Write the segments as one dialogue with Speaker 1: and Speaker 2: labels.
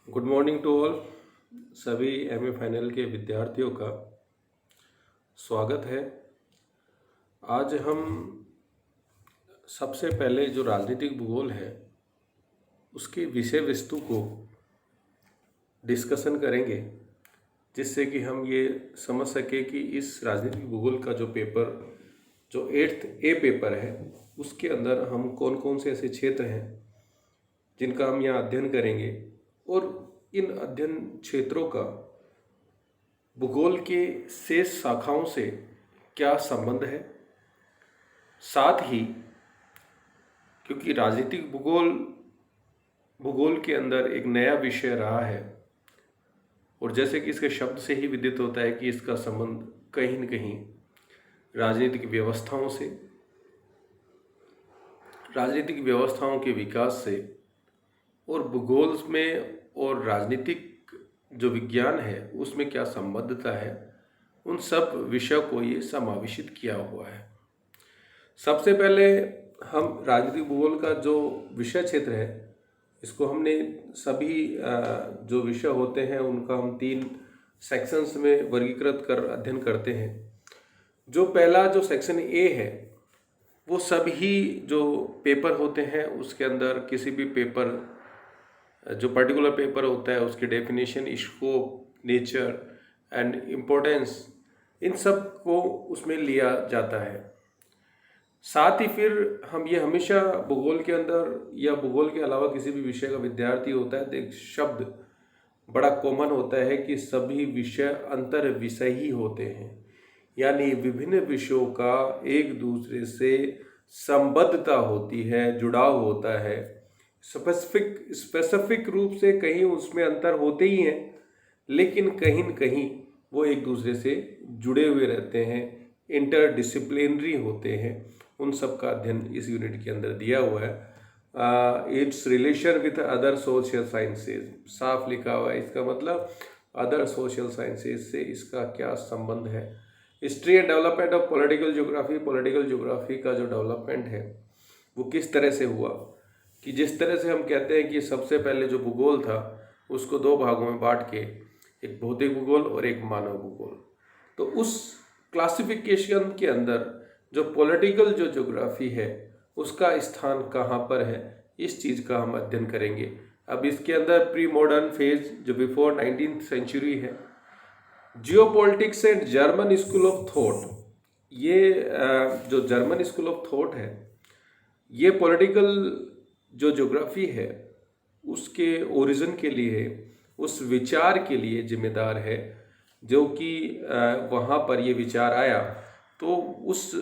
Speaker 1: Good morning to all. सभी MA final के विद्यार्थियों का स्वागत है। आज हम सबसे पहले जो राजनीतिक भूगोल है उसकी विषय वस्तु को डिस्कशन करेंगे, जिससे कि हम ये समझ सके कि इस राजनीतिक भूगोल का जो पेपर, जो 8th ए पेपर है, उसके अंदर हम कौन कौन से ऐसे क्षेत्र हैं जिनका हम यहाँ अध्ययन करेंगे और इन अध्ययन क्षेत्रों का भूगोल के शेष शाखाओं से क्या संबंध है। साथ ही क्योंकि राजनीतिक भूगोल के अंदर एक नया विषय रहा है और जैसे कि इसके शब्द से ही विदित होता है कि इसका संबंध कहीं न कहीं राजनीतिक व्यवस्थाओं के विकास से और भूगोल में और राजनीतिक जो विज्ञान है उसमें क्या संबद्धता है, उन सब विषयों को ये समावेशित किया हुआ है। सबसे पहले हम राजनीतिक भूगोल का जो विषय क्षेत्र है, इसको हमने सभी जो विषय होते हैं उनका हम 3 सेक्शंस में वर्गीकृत कर अध्ययन करते हैं। जो पहला जो सेक्शन ए है वो सभी जो पेपर होते हैं उसके अंदर किसी भी पेपर, जो पर्टिकुलर पेपर होता है उसकी definition, scope, nature and importance, इन सब को उसमें लिया जाता है। साथ ही फिर हम ये हमेशा भूगोल के अंदर या भूगोल के अलावा किसी भी विषय का विद्यार्थी होता है तो एक शब्द बड़ा कॉमन होता है कि सभी विषय अंतर विषय ही होते हैं, यानी विभिन्न विषयों का एक दूसरे से संबद्धता होती है, जुड़ाव होता है। स्पेसिफिक रूप से कहीं उसमें अंतर होते ही हैं, लेकिन कहीं न कहीं वो एक दूसरे से जुड़े हुए रहते हैं, इंटरडिसिप्लिनरी होते हैं। उन सब का अध्ययन इस यूनिट के अंदर दिया हुआ है। It's relation with other social sciences, साफ लिखा हुआ है। इसका मतलब अदर सोशल साइंसेज से इसका क्या संबंध है। History and development of political geography का जो डेवलपमेंट है वो किस तरह से हुआ, कि जिस तरह से हम कहते हैं कि सबसे पहले जो भूगोल था उसको 2 भागों में बांट के, एक भौतिक भूगोल और एक मानव भूगोल, तो उस क्लासिफिकेशन के अंदर जो पॉलिटिकल जो ज्योग्राफी है उसका स्थान कहाँ पर है, इस चीज़ का हम अध्ययन करेंगे। अब इसके अंदर प्री मॉडर्न फेज जो बिफोर 19th सेंचुरी है, geopolitics and German school of thought, ये जो जर्मन स्कूल ऑफ थॉट है ये पॉलिटिकल जो ज्योग्राफी है उसके ओरिजिन के लिए, उस विचार के लिए जिम्मेदार है, जो कि वहाँ पर ये विचार आया तो उस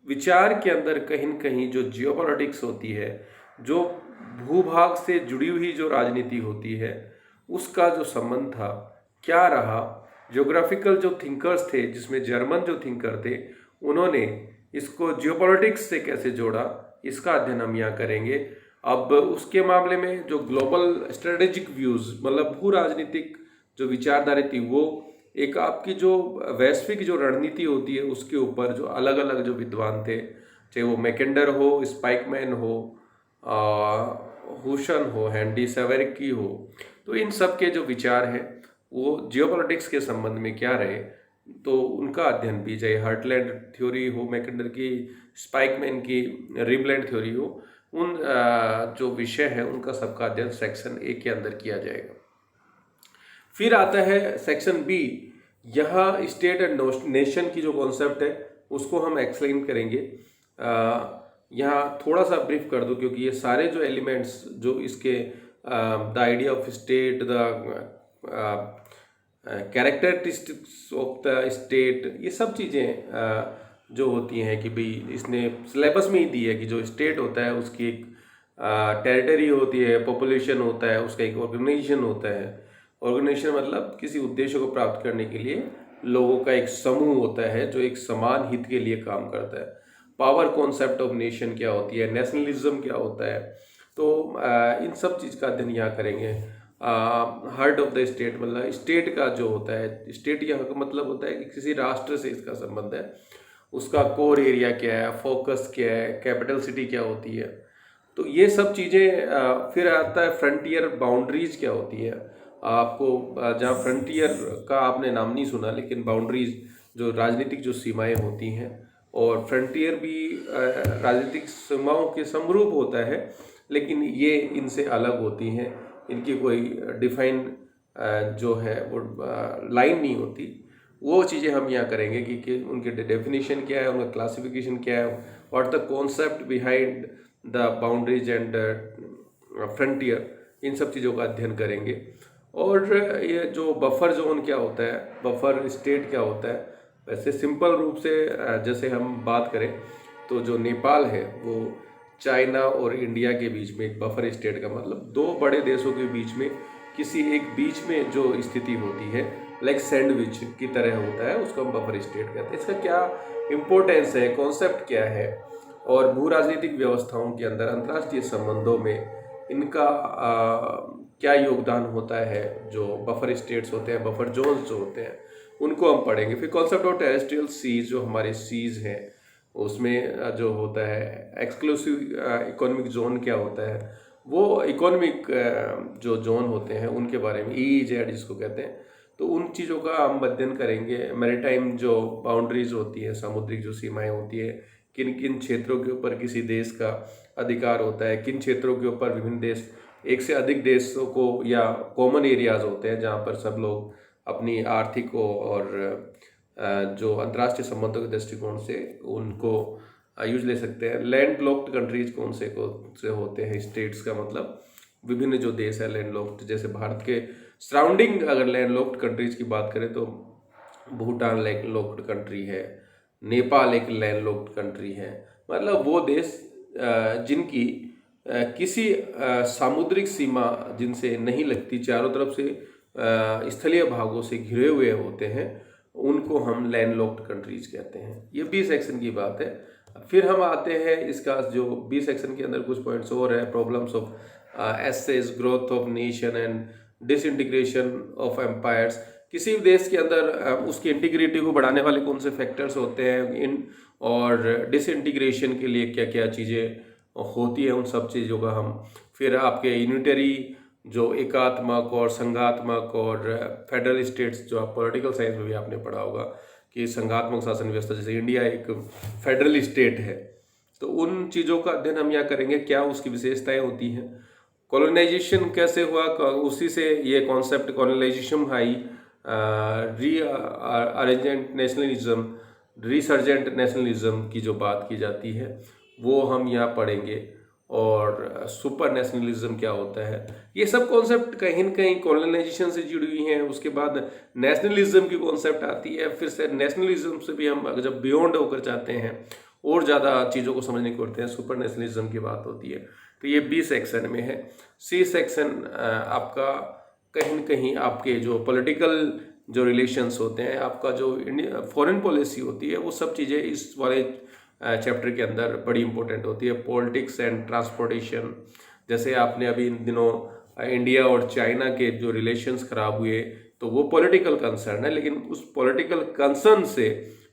Speaker 1: विचार के अंदर कहीं न कहीं जो जियोपॉलिटिक्स होती है, जो भूभाग से जुड़ी हुई जो राजनीति होती है, उसका जो संबंध था क्या रहा। ज्योग्राफिकल जो थिंकर्स थे, जिसमें जर्मन जो थिंकर थे, उन्होंने इसको जियोपॉलिटिक्स से कैसे जोड़ा, इसका अध्ययन हम यहाँ करेंगे। अब उसके मामले में जो ग्लोबल स्ट्रेटेजिक व्यूज़, मतलब भू राजनीतिक जो विचारधारा थी, वो एक आपकी जो वैश्विक जो रणनीति होती है उसके ऊपर जो अलग अलग जो विद्वान थे, चाहे वो मैकेंडर हो, स्पाइकमैन हो, हुशन हो, हैंडी सेवेरिकी हो, तो इन सब के जो विचार हैं वो जियोपॉलिटिक्स के संबंध में क्या रहे, तो उनका अध्ययन भी, चाहे हार्टलैंड थ्योरी हो मैकेंडर की, स्पाइकमैन की रिमलैंड थ्योरी हो, उन जो विषय है उनका सबका अध्ययन सेक्शन ए के अंदर किया जाएगा। फिर आता है सेक्शन बी। यहाँ स्टेट एंड नेशन की जो कॉन्सेप्ट है उसको हम एक्सप्लेन करेंगे। यहाँ थोड़ा सा ब्रीफ कर दूँ, क्योंकि ये सारे जो एलिमेंट्स जो इसके the idea of state, the characteristics of the state, ये सब चीज़ें जो होती हैं कि भाई इसने सिलेबस में ही दी है कि जो स्टेट होता है उसकी एक टेरिटरी होती है, पॉपुलेशन होता है, उसका एक ऑर्गेनाइजेशन होता है। ऑर्गेनाइजेशन मतलब किसी उद्देश्य को प्राप्त करने के लिए लोगों का एक समूह होता है जो एक समान हित के लिए काम करता है। पावर कॉन्सेप्ट ऑफ नेशन क्या होती है, नेशनलिज्म क्या होता है, तो इन सब चीज़ का अध्ययन यहाँ करेंगे। हार्ट ऑफ द स्टेट, मतलब स्टेट का जो होता है, स्टेट यहाँ का मतलब होता है कि किसी राष्ट्र से इसका संबंध है, उसका कोर एरिया क्या है, फोकस क्या है, कैपिटल सिटी क्या होती है, तो ये सब चीज़ें फिर आता है फ्रंटियर बाउंड्रीज क्या होती है। आपको जहाँ फ्रंटियर का आपने नाम नहीं सुना, लेकिन बाउंड्रीज जो राजनीतिक जो सीमाएं होती हैं, और फ्रंटियर भी राजनीतिक सीमाओं के समरूप होता है, लेकिन ये इनसे अलग होती हैं। इनकी कोई डिफाइन जो है वो लाइन नहीं होती। वो चीज़ें हम यहाँ करेंगे कि उनके डेफिनेशन क्या है, उनका क्लासिफिकेशन क्या है, what the concept behind the boundaries and frontier, इन सब चीज़ों का अध्ययन करेंगे। और ये जो बफर जोन क्या होता है, बफर स्टेट क्या होता है, वैसे सिंपल रूप से जैसे हम बात करें तो जो नेपाल है वो चाइना और इंडिया के बीच में एक बफर स्टेट का मतलब दो बड़े देशों के बीच में किसी एक बीच में जो स्थिति होती है, लाइक सैंडविच की तरह होता है, उसको हम बफर स्टेट कहते हैं। इसका क्या इम्पोर्टेंस है, कॉन्सेप्ट क्या है, और भू राजनीतिक व्यवस्थाओं के अंदर अंतर्राष्ट्रीय संबंधों में इनका क्या योगदान होता है, जो बफर स्टेट्स होते हैं, बफर जोन्स जो होते हैं, उनको हम पढ़ेंगे। फिर कॉन्सेप्ट ऑफ टेरेस्ट्रियल सीज, जो हमारे सीज हैं उसमें जो होता है एक्सक्लूसिव इकोनॉमिक जोन क्या होता है, वो इकोनॉमिक जो जोन होते हैं उनके बारे में, EEZ जिसको कहते हैं, तो उन चीज़ों का हम अध्ययन करेंगे। मैरीटाइम जो बाउंड्रीज होती है, सामुद्रिक जो सीमाएं होती है, किन किन क्षेत्रों के ऊपर किसी देश का अधिकार होता है, किन क्षेत्रों के ऊपर विभिन्न देश, एक से अधिक देशों को, या कॉमन एरियाज होते हैं जहाँ पर सब लोग अपनी आर्थिक और जो अंतर्राष्ट्रीय संबंधों के दृष्टिकोण से उनको यूज ले सकते हैं। लैंड लॉक्ड कंट्रीज कौन से होते हैं, स्टेट्स का मतलब विभिन्न जो देश है लैंड लॉक्ड, जैसे भारत के सराउंडिंग अगर लैंड लॉक्ड कंट्रीज की बात करें तो भूटान लैंड लॉक्ड कंट्री है, नेपाल एक लैंड लॉक्ड कंट्री है। मतलब वो देश जिनकी किसी सामुद्रिक सीमा जिनसे नहीं लगती, चारों तरफ से स्थलीय भागों से घिरे हुए होते हैं, उनको हम लैंड लॉक्ड कंट्रीज कहते हैं। ये बी सेक्शन की बात है। फिर हम आते हैं इसका जो बी सेक्शन के अंदर कुछ पॉइंट्स और है, problems of aces, growth of nation and disintegration of empires. किसी भी देश के अंदर उसकी इंटीग्रिटी को बढ़ाने वाले कौन से फैक्टर्स होते हैं, और डिसइंटीग्रेशन के लिए क्या क्या चीज़ें होती है, उन सब चीज़ों का हम फिर आपके यूनिटरी जो एकात्मक और संघात्मक और फेडरल स्टेट्स, जो आप पॉलिटिकल साइंस में भी आपने पढ़ा होगा कि संघात्मक शासन व्यवस्था, जैसे इंडिया एक फेडरल स्टेट है, तो उन चीज़ों का अध्ययन हम यहाँ करेंगे, क्या उसकी विशेषताएं होती हैं, कॉलोनाइजेशन कैसे हुआ, उसी से ये कॉन्सेप्ट कॉलोनाइजेशन आई, री अरेंजेंट नेशनलिज्म, रिसर्जेंट नेशनलिज्म की जो बात की जाती है वो हम यहाँ पढ़ेंगे, और सुपर नेशनलिज्म क्या होता है। ये सब कॉन्सेप्ट कहीं न कहीं कॉलोनाइजेशन से जुड़ी हुई हैं। उसके बाद नेशनलिज्म की कॉन्सेप्ट आती है, फिर से नेशनलिज्म से भी हम जब बियॉन्ड होकर जाते हैं और ज़्यादा चीज़ों को समझने को करते हैं, सुपर नेशनलिज्म की बात होती है। तो ये बी सेक्शन में है। सी सेक्शन आपका कहीं न कहीं आपके जो पॉलिटिकल जो रिलेशंस होते हैं, आपका जो इंडिया फॉरेन पॉलिसी होती है, वो सब चीज़ें इस वाले चैप्टर के अंदर बड़ी इंपॉर्टेंट होती है। पॉलिटिक्स एंड ट्रांसपोर्टेशन, जैसे आपने अभी इन दिनों इंडिया और चाइना के जो रिलेशंस खराब हुए, तो वो पॉलिटिकल कंसर्न है, लेकिन उस पॉलिटिकल कंसर्न से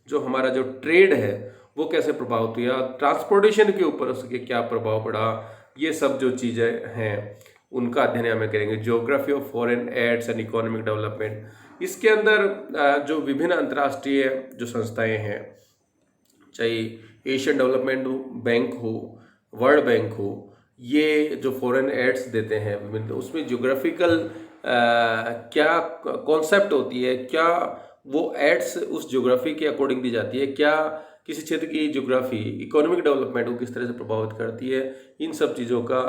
Speaker 1: जो हमारा जो ट्रेड है वो कैसे प्रभावित हुआ, ट्रांसपोर्टेशन के ऊपर उसके क्या प्रभाव पड़ा, ये सब जो चीज़ें हैं उनका अध्ययन हमें करेंगे। Geography of foreign aids and economic development, इसके अंदर जो विभिन्न अंतर्राष्ट्रीय जो संस्थाएं हैं, चाहे एशियन डेवलपमेंट बैंक हो, वर्ल्ड बैंक हो, ये जो फॉरेन एड्स देते हैं विभिन्न, उसमें ज्योग्राफिकल क्या कॉन्सेप्ट होती है, क्या वो एड्स उस ज्योग्राफी के अकॉर्डिंग दी जाती है, क्या किसी क्षेत्र की ज्योग्राफी इकोनॉमिक डेवलपमेंट को किस तरह से प्रभावित करती है, इन सब चीज़ों का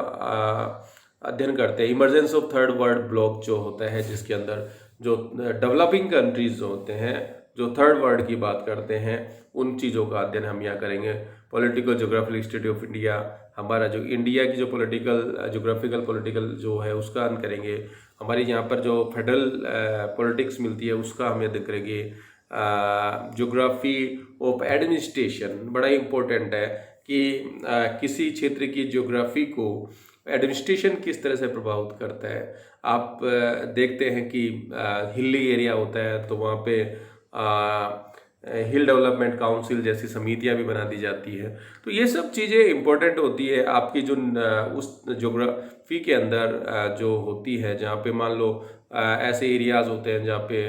Speaker 1: अध्ययन करते हैं। Emergence of third world block जो होता है, जिसके अंदर जो डेवलपिंग कंट्रीज जो होते हैं, जो थर्ड वर्ल्ड की बात करते हैं, उन चीज़ों का अध्ययन हम यहाँ करेंगे। Political geographical history of India, हमारा जो इंडिया की जो पॉलिटिकल ज्योग्राफिकल पॉलिटिकल जो है उसका अध्ययन करेंगे। हमारी यहाँ पर जो फेडरल पॉलिटिक्स मिलती है उसका हम अध्ययन करेंगे। ज्योग्राफी ऑफ एडमिनिस्ट्रेशन बड़ा इम्पोर्टेंट है कि किसी क्षेत्र की ज्योग्राफी को एडमिनिस्ट्रेशन किस तरह से प्रभावित करता है। आप देखते हैं कि हिली एरिया होता है तो वहाँ पे हिल डेवलपमेंट काउंसिल जैसी समितियां भी बना दी जाती है। तो ये सब चीज़ें इम्पोर्टेंट होती है आपकी जो उस ज्योग्राफी के अंदर जो होती है, जहाँ पे मान लो ऐसे एरियाज होते हैं जहाँ पे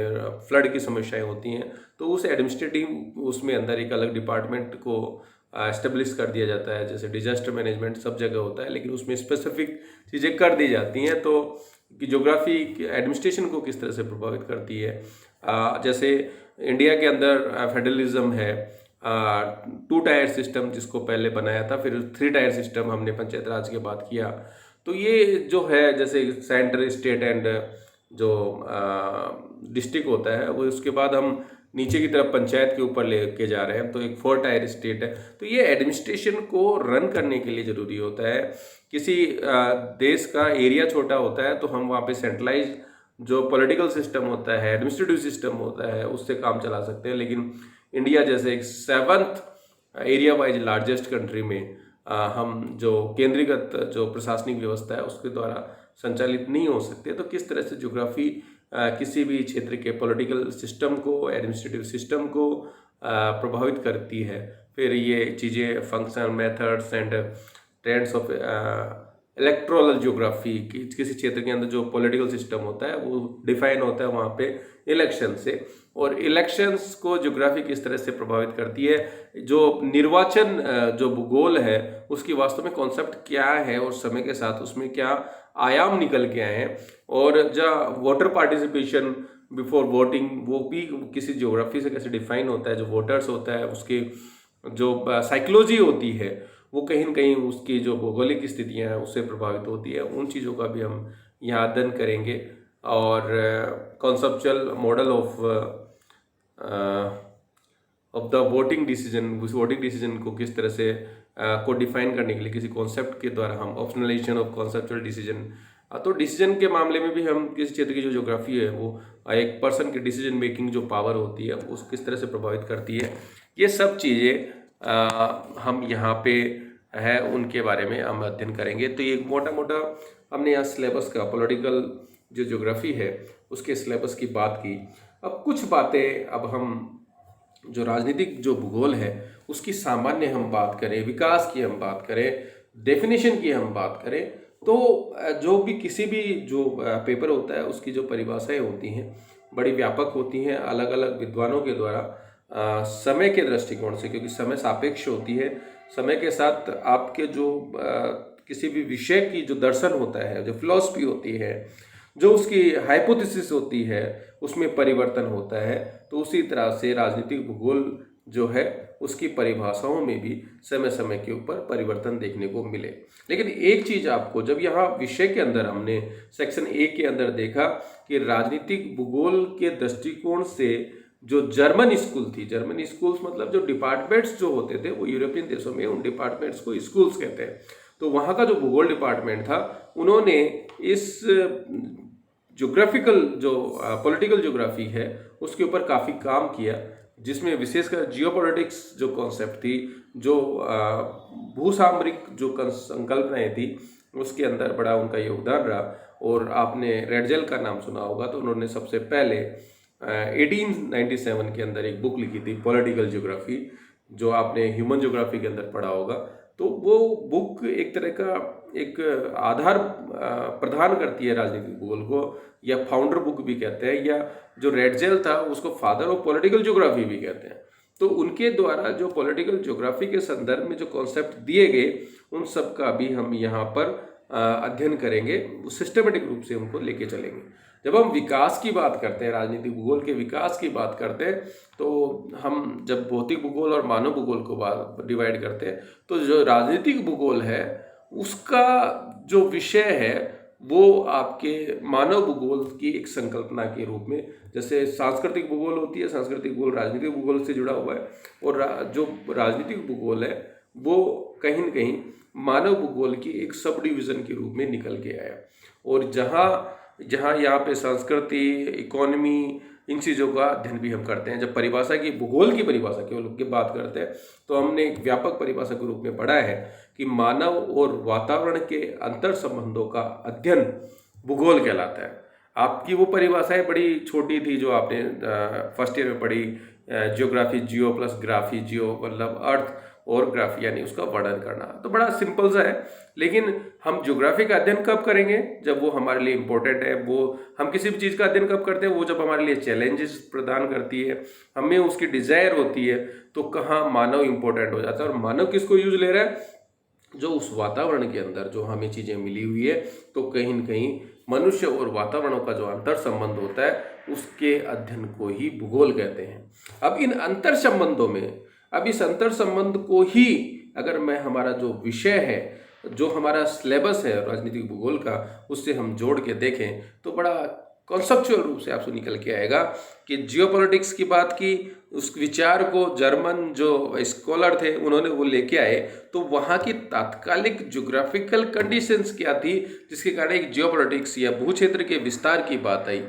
Speaker 1: फ्लड की समस्याएं होती हैं, तो उस एडमिनिस्ट्रेटिव उसमें अंदर एक अलग डिपार्टमेंट को एस्टेब्लिश कर दिया जाता है। जैसे डिजास्टर मैनेजमेंट सब जगह होता है, लेकिन उसमें स्पेसिफिक चीज़ें कर दी जाती हैं। तो कि ज्योग्राफी एडमिनिस्ट्रेशन को किस तरह से प्रभावित करती है, जैसे इंडिया के अंदर फेडरलिज्म है, 2 टायर सिस्टम जिसको पहले बनाया था, फिर 3 टायर सिस्टम हमने पंचायत राज के बाद किया। तो ये जो है जैसे सेंटर, स्टेट एंड जो डिस्ट्रिक्ट होता है, वो उसके बाद हम नीचे की तरफ पंचायत के ऊपर लेके जा रहे हैं, तो एक 4 टायर स्टेट है। तो ये एडमिनिस्ट्रेशन को रन करने के लिए ज़रूरी होता है। किसी देश का एरिया छोटा होता है तो हम वहाँ पे सेंट्रलाइज जो पॉलिटिकल सिस्टम होता है, एडमिनिस्ट्रेटिव सिस्टम होता है, उससे काम चला सकते हैं। लेकिन इंडिया जैसे एक 7th area wise largest country में हम जो केंद्रीकृत जो प्रशासनिक व्यवस्था है उसके द्वारा संचालित नहीं हो सकते। तो किस तरह से ज्योग्राफी किसी भी क्षेत्र के पॉलिटिकल सिस्टम को, एडमिनिस्ट्रेटिव सिस्टम को प्रभावित करती है। फिर ये चीज़ें function, methods and trends of electoral geography, किसी क्षेत्र के अंदर जो पॉलिटिकल सिस्टम होता है वो डिफाइन होता है वहाँ पे इलेक्शन से, और इलेक्शंस को ज्योग्राफी किस तरह से प्रभावित करती है। जो निर्वाचन जो भूगोल है उसकी वास्तव में कॉन्सेप्ट क्या है और समय के साथ उसमें क्या आयाम निकल के आए हैं, और जहाँ वोटर पार्टिसिपेशन बिफोर वोटिंग वो भी किसी ज्योग्राफी से कैसे डिफाइन होता है। जो वोटर्स होता है उसकी जो साइकोलॉजी होती है वो कहीं न कहीं उसकी जो भौगोलिक स्थितियाँ हैं उससे प्रभावित होती है। उन चीज़ों का भी हम यहाँ अध्ययन करेंगे, और conceptual model of the voting decision, उस वोटिंग डिसीजन को किस तरह से को डिफाइन करने के लिए किसी कॉन्सेप्ट के द्वारा हम ऑप्शनलाइजेशन ऑफ कॉन्सेप्चुअल डिसीजन, तो डिसीजन के मामले में भी हम किसी क्षेत्र की जो ज्योग्राफी है वो एक पर्सन की डिसीजन मेकिंग जो पावर होती है उस किस तरह से प्रभावित करती है। ये सब चीज़ें हम यहाँ पे है उनके बारे में हम अध्ययन करेंगे। तो ये मोटा मोटा हमने यहाँ सिलेबस का पॉलिटिकल जो ज्योग्राफी है उसके सिलेबस की बात की। अब कुछ बातें अब हम जो राजनीतिक जो भूगोल है उसकी सामान्य हम बात करें, विकास की हम बात करें, डेफिनेशन की हम बात करें, तो जो भी किसी भी जो पेपर होता है उसकी जो परिभाषाएं होती हैं बड़ी व्यापक होती हैं अलग अलग विद्वानों के द्वारा समय के दृष्टिकोण से, क्योंकि समय सापेक्ष होती है। समय के साथ आपके जो किसी भी विषय की जो दर्शन होता है, जो फिलॉसफी होती है, जो उसकी हाइपोथेसिस होती है उसमें परिवर्तन होता है। तो उसी तरह से राजनीतिक भूगोल जो है उसकी परिभाषाओं में भी समय समय के ऊपर परिवर्तन देखने को मिले। लेकिन एक चीज़ आपको जब यहाँ विषय के अंदर हमने सेक्शन 1 के अंदर देखा कि राजनीतिक भूगोल के दृष्टिकोण से जो जर्मन स्कूल थी, जर्मन स्कूल्स मतलब जो डिपार्टमेंट्स जो होते थे वो यूरोपियन देशों में उन डिपार्टमेंट्स को स्कूल्स कहते हैं। तो वहाँ का जो भूगोल डिपार्टमेंट था उन्होंने इस ज्योग्राफिकल जो पॉलिटिकल ज्योग्राफी है उसके ऊपर काफ़ी काम किया, जिसमें विशेषकर जियोपॉलिटिक्स जो कॉन्सेप्ट थी, जो भूसामरिक जो संकल्पनाएं थी उसके अंदर बड़ा उनका योगदान रहा। और आपने रेडजेल का नाम सुना होगा, तो उन्होंने सबसे पहले 1897 के अंदर एक बुक लिखी थी पॉलिटिकल ज्योग्राफी, जो आपने ह्यूमन ज्योग्राफी के अंदर पढ़ा होगा। तो वो बुक एक तरह का एक आधार प्रदान करती है राजनीतिक भूगोल को, या फाउंडर बुक भी कहते हैं, या जो रेडजेल था उसको फादर ऑफ पॉलिटिकल ज्योग्राफी भी कहते हैं। तो उनके द्वारा जो पॉलिटिकल ज्योग्राफी के संदर्भ में जो कॉन्सेप्ट दिए गए उन सब का भी हम यहाँ पर अध्ययन करेंगे, सिस्टमेटिक रूप से उनको लेके चलेंगे। जब हम विकास की बात करते हैं, राजनीतिक भूगोल के विकास की बात करते हैं, तो हम जब भौतिक भूगोल और मानव भूगोल को डिवाइड करते हैं, तो जो राजनीतिक भूगोल है उसका जो विषय है वो आपके मानव भूगोल की एक संकल्पना के रूप में, जैसे सांस्कृतिक भूगोल होती है, सांस्कृतिक भूगोल राजनीतिक भूगोल से जुड़ा हुआ है, और जो राजनीतिक भूगोल है वो कहीं न कहीं मानव भूगोल की एक सब डिवीज़न के रूप में निकल के आया। और जहाँ यहाँ पे संस्कृति, इकोनॉमी, इन चीज़ों का अध्ययन भी हम करते हैं। जब परिभाषा की, भूगोल की परिभाषा केवल की बात करते हैं, तो हमने एक व्यापक परिभाषा के रूप में पढ़ा है कि मानव और वातावरण के अंतर संबंधों का अध्ययन भूगोल कहलाता है। आपकी वो परिभाषाएं बड़ी छोटी थी जो आपने फर्स्ट ईयर में पढ़ी, जियोग्राफी, जियो प्लस ग्राफी, जियो मतलब अर्थ और ग्राफी यानी उसका वर्णन करना। तो बड़ा सिंपल सा है, लेकिन हम ज्योग्राफी का अध्ययन कब करेंगे? जब वो हमारे लिए इम्पोर्टेंट है। वो हम किसी भी चीज़ का अध्ययन कब करते हैं? वो जब हमारे लिए चैलेंजेस प्रदान करती है, हमें उसकी डिजायर होती है। तो कहाँ मानव इम्पोर्टेंट हो जाता है। और मानव किसको यूज ले रहा है? जो उस वातावरण के अंदर जो हमें चीज़ें मिली हुई है। तो कहीं न कहीं मनुष्य और वातावरणों का जो अंतर संबंध होता है, उसके अध्ययन को ही भूगोल कहते हैं। अब इन अंतर संबंधों में, अब इस अंतर संबंध को ही अगर मैं हमारा जो विषय है, जो हमारा सिलेबस है राजनीतिक भूगोल का, उससे हम जोड़ के देखें तो बड़ा कॉन्सेप्चुअल रूप से आपसे निकल के आएगा कि जियोपॉलिटिक्स की बात की, उस विचार को जर्मन जो स्कॉलर थे उन्होंने वो लेके आए। तो वहाँ की तात्कालिक ज्योग्राफिकल कंडीशंस क्या थी जिसके कारण एक जियोपॉलिटिक्स या भू क्षेत्र के विस्तार की बात आई।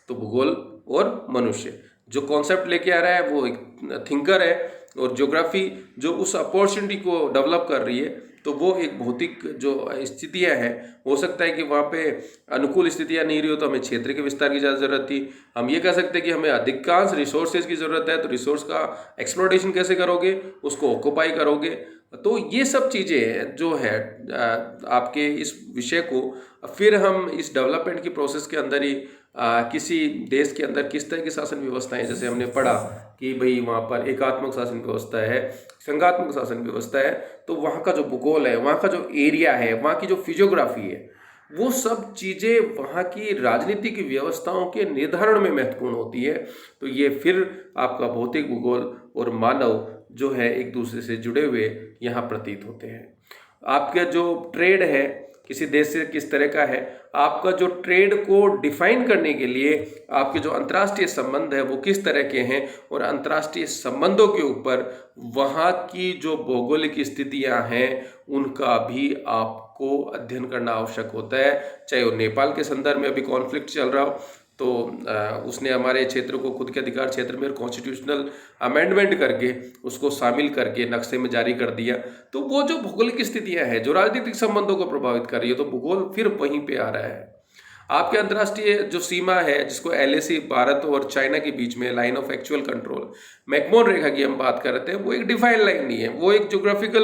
Speaker 1: तो भूगोल और मनुष्य जो कॉन्सेप्ट लेके आ रहा है वो एक थिंकर है, और ज्योग्राफी जो उस अपॉर्चुनिटी को डेवलप कर रही है। तो वो एक भौतिक जो स्थितियां हैं, हो सकता है कि वहाँ पे अनुकूल स्थितियां नहीं रही हो तो हमें क्षेत्र के विस्तार की ज़्यादा जरूरत थी। हम ये कह सकते हैं कि हमें अधिकांश रिसोर्सेज की ज़रूरत है, तो रिसोर्स का एक्सप्लोरेशन कैसे करोगे, उसको ऑक्यूपाई करोगे। तो ये सब चीज़ें जो है आपके इस विषय को फिर हम इस डेवलपमेंट की प्रोसेस के अंदर ही किसी देश के अंदर किस तरह की शासन व्यवस्थाएं, जैसे हमने पढ़ा कि भाई वहाँ पर एकात्मक शासन व्यवस्था है, संघात्मक शासन व्यवस्था है। तो वहाँ का जो भूगोल है, वहाँ का जो एरिया है, वहाँ की जो फिजियोग्राफी है, वो सब चीज़ें वहाँ की राजनीतिक व्यवस्थाओं के निर्धारण में महत्वपूर्ण होती है। तो ये फिर आपका भौतिक भूगोल और मानव जो है एक दूसरे से जुड़े हुए यहाँ प्रतीत होते हैं। आपका जो ट्रेड है किसी देश से किस तरह का है, आपका जो ट्रेड को डिफाइन करने के लिए आपके जो अंतर्राष्ट्रीय संबंध है वो किस तरह के हैं, और अंतर्राष्ट्रीय संबंधों के ऊपर वहाँ की जो भौगोलिक स्थितियाँ हैं उनका भी आपको अध्ययन करना आवश्यक होता है। चाहे वो नेपाल के संदर्भ में अभी कॉन्फ्लिक्ट चल रहा हो, तो उसने हमारे क्षेत्र को खुद के अधिकार क्षेत्र में कॉन्स्टिट्यूशनल अमेंडमेंट करके उसको शामिल करके नक्शे में जारी कर दिया। तो वो जो भौगोलिक स्थितियां हैं जो राजनीतिक संबंधों को प्रभावित कर रही है, तो भूगोल फिर वहीं पे आ रहा है। आपके अंतर्राष्ट्रीय जो सीमा है जिसको LAC भारत और चाइना के बीच में line of actual control, McMahon रेखा की हम बात कर रहे थे, वो एक डिफाइंड लाइन नहीं है, वो एक ज्योग्राफिकल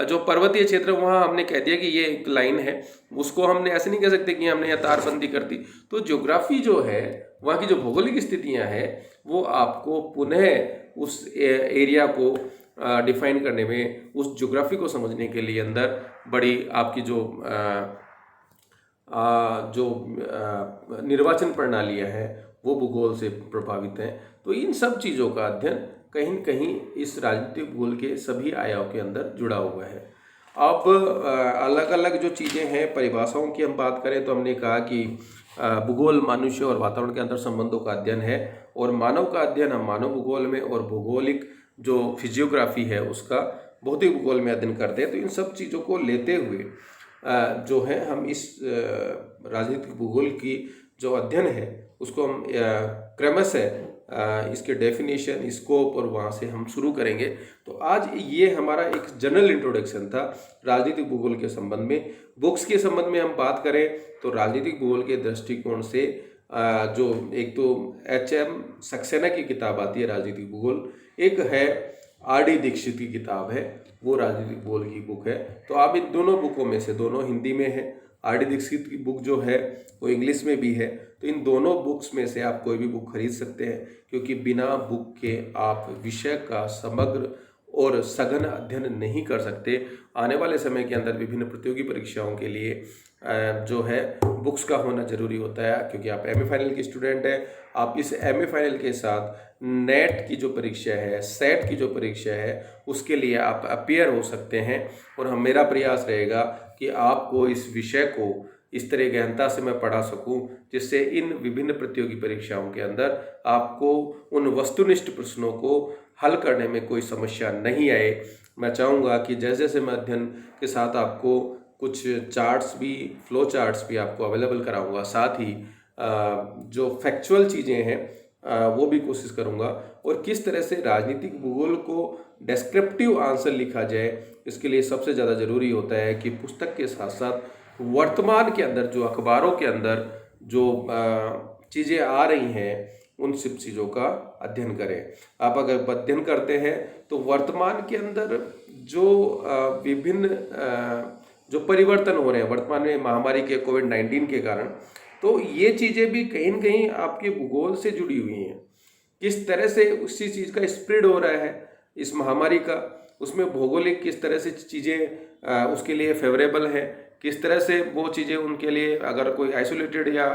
Speaker 1: जो पर्वतीय क्षेत्र वहाँ हमने कह दिया कि ये एक लाइन है। उसको हमने ऐसे नहीं कह सकते कि हमने यहाँ तारबंदी कर दी। तो ज्योग्राफी जो है, वहाँ की जो भौगोलिक स्थितियाँ हैं, वो आपको पुनः उस एरिया को डिफाइन करने में, उस ज्योग्राफी को समझने के लिए अंदर बड़ी आपकी जो निर्वाचन प्रणालियाँ हैं वो भूगोल से प्रभावित हैं। तो इन सब चीज़ों का अध्ययन कहीं न कहीं इस राजनीतिक भूगोल के सभी आयामों के अंदर जुड़ा हुआ है। अब अलग अलग जो चीज़ें हैं, परिभाषाओं की हम बात करें तो हमने कहा कि भूगोल मनुष्य और वातावरण के अंतर संबंधों का अध्ययन है, और मानव का अध्ययन हम मानव भूगोल में, और भौगोलिक जो फिजियोग्राफी है उसका भौतिक भूगोल में अध्ययन करते हैं। तो इन सब चीज़ों को लेते हुए जो है हम इस राजनीतिक भूगोल की जो अध्ययन है उसको हम क्रमशः इसके डेफिनेशन, स्कोप और वहाँ से हम शुरू करेंगे। तो आज ये हमारा एक जनरल इंट्रोडक्शन था राजनीतिक भूगोल के संबंध में। बुक्स के संबंध में हम बात करें तो राजनीतिक भूगोल के दृष्टिकोण से जो एक तो HM सक्सेना की किताब आती है राजनीतिक भूगोल, एक है RD दीक्षित की किताब है, वो राजनीतिक भूगोल की बुक है। तो आप इन दोनों बुकों में से, दोनों हिंदी में है, RD दीक्षित की बुक जो है वो इंग्लिश में भी है। तो इन दोनों बुक्स में से आप कोई भी बुक खरीद सकते हैं, क्योंकि बिना बुक के आप विषय का समग्र और सघन अध्ययन नहीं कर सकते। आने वाले समय के अंदर विभिन्न प्रतियोगी परीक्षाओं के लिए जो है बुक्स का होना जरूरी होता है, क्योंकि आप MA फाइनल के स्टूडेंट हैं। आप इस MA फाइनल के साथ नेट की जो परीक्षा है, सेट की जो परीक्षा है, उसके लिए आप अपियर हो सकते हैं। और मेरा प्रयास रहेगा कि आपको इस विषय को इस तरह गहनता से मैं पढ़ा सकूं, जिससे इन विभिन्न प्रतियोगी परीक्षाओं के अंदर आपको उन वस्तुनिष्ठ प्रश्नों को हल करने में कोई समस्या नहीं आए। मैं चाहूँगा कि जैसे जैसे मैं अध्ययन के साथ आपको कुछ चार्ट्स भी, फ्लो चार्ट्स भी आपको अवेलेबल कराऊंगा, साथ ही जो फैक्चुअल चीज़ें हैं वो भी कोशिश करूंगा। और किस तरह से राजनीतिक भूगोल को डेस्क्रिप्टिव आंसर लिखा जाए, इसके लिए सबसे ज़्यादा ज़रूरी होता है कि पुस्तक के साथ साथ वर्तमान के अंदर जो अखबारों के अंदर जो चीज़ें आ रही हैं, उन सब चीज़ों का अध्ययन करें। आप अगर अध्ययन करते हैं तो वर्तमान के अंदर जो विभिन्न जो परिवर्तन हो रहे हैं वर्तमान में महामारी के कोविड-19 के कारण, तो ये चीज़ें भी कहीं न कहीं आपके भूगोल से जुड़ी हुई हैं। किस तरह से उसी चीज़ का स्प्रेड हो रहा है इस महामारी का, उसमें भौगोलिक किस तरह से चीज़ें उसके लिए फेवरेबल है, किस तरह से वो चीज़ें उनके लिए, अगर कोई आइसोलेटेड या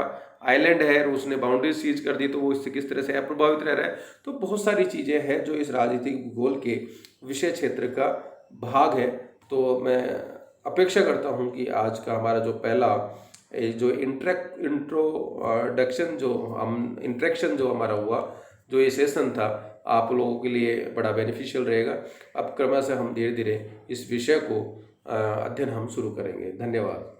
Speaker 1: आइलैंड है और उसने बाउंड्री सीज कर दी तो वो इससे किस तरह से अप्रभावित रह रहा है। तो बहुत सारी चीज़ें हैं जो इस राजनीतिक भूगोल के विषय क्षेत्र का भाग है। तो मैं अपेक्षा करता हूँ कि आज का हमारा जो पहला जो इंट्रोडक्शन जो हम इंट्रैक्शन जो हमारा हुआ, जो ये सेशन था, आप लोगों के लिए बड़ा बेनिफिशियल रहेगा। अब क्रमशः हम धीरे धीरे इस विषय को अध्ययन हम शुरू करेंगे। धन्यवाद।